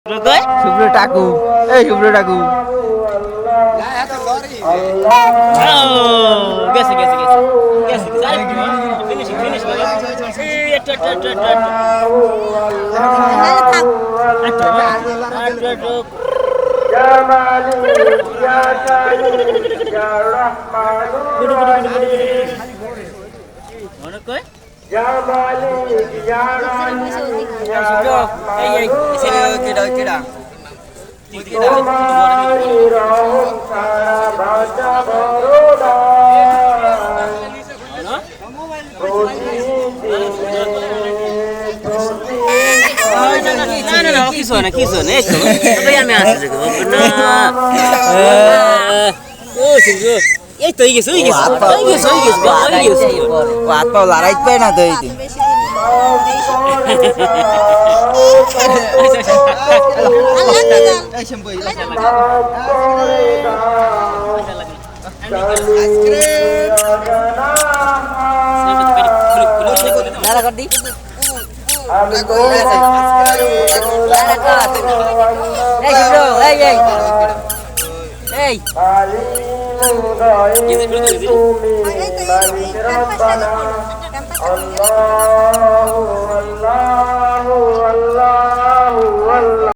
শুভ্র টাকু এই শুভ্র টাকু গেছে গেছে গেছে গেছে ফিনিশিং ফিনিশিং একটু একটু একটু একটু একটু يا مالك يا كريم يا رحمن الرحيم মনে কই يا مالك يا رحيم يا رحمن الرحيم তোমারি রহম সারা বাজা বড় না না না কিছু না কিছু না এই তো ভাই আমি আসছি না ও শিগো এই তো গেছে ওই গেছে ওই গেছে ওই গেছে ওই গেছে হাত পা লড়াইতে পায় না তো এই দিন الله الله